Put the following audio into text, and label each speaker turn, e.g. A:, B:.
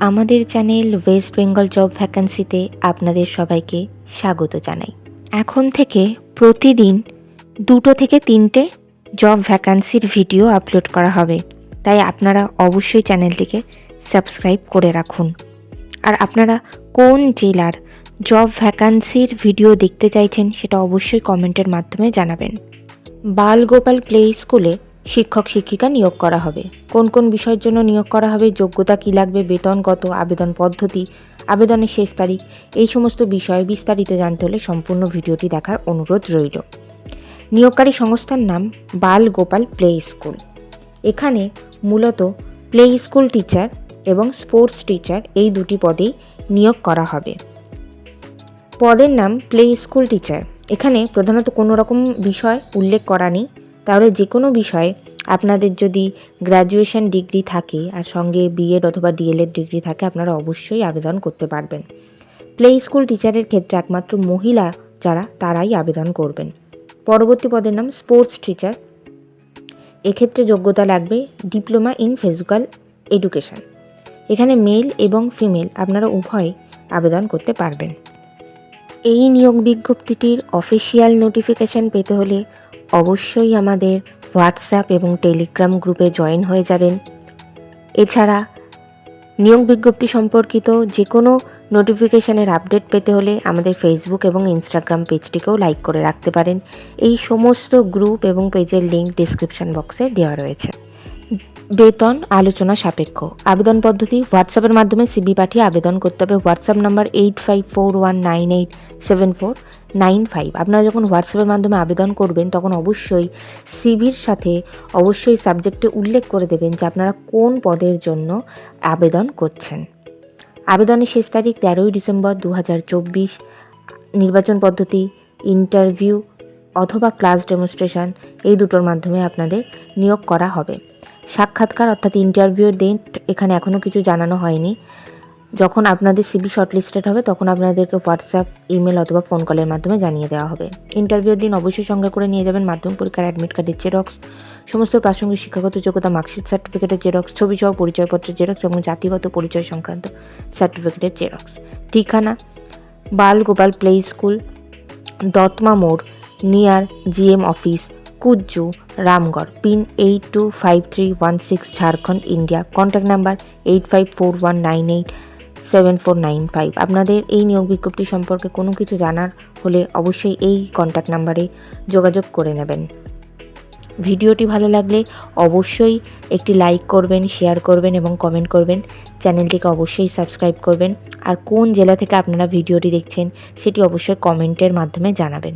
A: আমাদের channel West Bengal job ভ্যাকান্সিতে আপনাদের সবাইকে স্বাগত জানাই। এখন থেকে প্রতিদিন 2 থেকে 3টে জব ভ্যাকান্সির ভিডিও আপলোড করা হবে, তাই আপনারা অবশ্যই চ্যানেলটিকে সাবস্ক্রাইব করে রাখুন। আর আপনারা কোন জেলার জব ভ্যাকান্সির ভিডিও দেখতে চাইছেন সেটা অবশ্যই কমেন্টের মাধ্যমে জানাবেন। বালগোপাল প্লে স্কুলে শিক্ষক শিক্ষিকা নিয়োগ করা হবে। কোন কোন বিষয়ের জন্য নিয়োগ করা হবে, যোগ্যতা কী লাগবে, বেতন কত, আবেদন পদ্ধতি, আবেদনের শেষ তারিখ, এই সমস্ত বিষয়ে বিস্তারিত জানতে হলে সম্পূর্ণ ভিডিওটি দেখার অনুরোধ রইল। নিয়োগকারী সংস্থার নাম বালগোপাল প্লে স্কুল। এখানে মূলত প্লে স্কুল টিচার এবং স্পোর্টস টিচার এই দুটি পদেই নিয়োগ করা হবে। পদের নাম প্লে স্কুল টিচার। এখানে প্রধানত কোনো রকম বিষয় উল্লেখ করা নেই, তাহলে যে কোনো বিষয়ে আপনাদের যদি গ্র্যাজুয়েশন ডিগ্রি থাকে আর সঙ্গে বিএড অথবা ডিএলএড ডিগ্রি থাকে, আপনারা অবশ্যই আবেদন করতে পারবেন। প্লে স্কুল টিচারের ক্ষেত্রে একমাত্র মহিলা যারা তারাই আবেদন করবেন। পরবর্তী পদের নাম স্পোর্টস টিচার। এক্ষেত্রে যোগ্যতা লাগবে ডিপ্লোমা ইন ফিজিক্যাল এডুকেশন। এখানে মেল এবং ফিমেল আপনারা উভয় আবেদন করতে পারবেন। এই নিয়োগ বিজ্ঞপ্তিটির অফিসিয়াল নোটিফিকেশান পেতে হলে অবশ্যই আমাদের হোয়াটসঅ্যাপ এবং টেলিগ্রাম গ্রুপে জয়েন হয়ে যাবেন। এছাড়া নিয়োগ বিজ্ঞপ্তি সম্পর্কিত যে কোনো নোটিফিকেশানের আপডেট পেতে হলে আমাদের ফেসবুক এবং ইনস্টাগ্রাম পেজটিকেও লাইক করে রাখতে পারেন। এই সমস্ত গ্রুপ এবং পেজের লিঙ্ক ডিসক্রিপশন বক্সে দেওয়া রয়েছে। বেতন আলোচনা সাপেক্ষ। আবেদন পদ্ধতি হোয়াটসঅ্যাপের মাধ্যমে সিভি পাঠিয়ে আবেদন করতে হবে। WhatsApp number 8541987495। আপনারা যখন হোয়াটসঅ্যাপের মাধ্যমে আবেদন করবেন তখন অবশ্যই সিভির সাথে অবশ্যই সাবজেক্টে উল্লেখ করে দেবেন যে আপনারা কোন পদের জন্য আবেদন করছেন। আবেদনের শেষ তারিখ 13ই ডিসেম্বর 2024। নির্বাচন পদ্ধতি ইন্টারভিউ অথবা ক্লাস ডেমনস্ট্রেশন, এই দুটোর মাধ্যমে আপনাদের নিয়োগ করা হবে। সাক্ষাৎকার অর্থাৎ ইন্টারভিউর ডেট এখানে এখনও কিছু জানানো হয়নি। যখন আপনাদের সিভি শর্টলিস্টেড হবে তখন আপনাদেরকে হোয়াটসঅ্যাপ, ইমেল অথবা ফোন কলের মাধ্যমে জানিয়ে দেওয়া হবে। ইন্টারভিউর দিন অবশ্যই সঙ্গে করে নিয়ে যাবেন মাধ্যমিক পরীক্ষার অ্যাডমিট কার্ডের জেরক্স, সমস্ত প্রাসঙ্গিক শিক্ষাগত যোগ্যতা মার্কশিট সার্টিফিকেটের জেরক্স, ছবিসহ পরিচয়পত্রের জেরক্স এবং জাতিগত পরিচয় সংক্রান্ত সার্টিফিকেটের জেরক্স। ঠিকানা বালগোপাল প্লে স্কুল, দত্মা মোড়, near GM office, Kuju, Ramgarh. Pin 825316, Jharkhand, India. Contact number 8541987495। আপনাদের এই নিয়োগ বিজ্ঞপ্তি সম্পর্কে কোনো কিছু জানার হলে অবশ্যই এই কন্ট্যাক্ট নাম্বারে যোগাযোগ করে নেবেন। ভিডিওটি ভালো লাগলে অবশ্যই একটি লাইক করবেন, শেয়ার করবেন এবং কমেন্ট করবেন। চ্যানেলটিকে অবশ্যই সাবস্ক্রাইব করবেন। আর কোন জেলা থেকে আপনারা ভিডিওটি দেখছেন সেটি অবশ্যই কমেন্টের মাধ্যমে জানাবেন।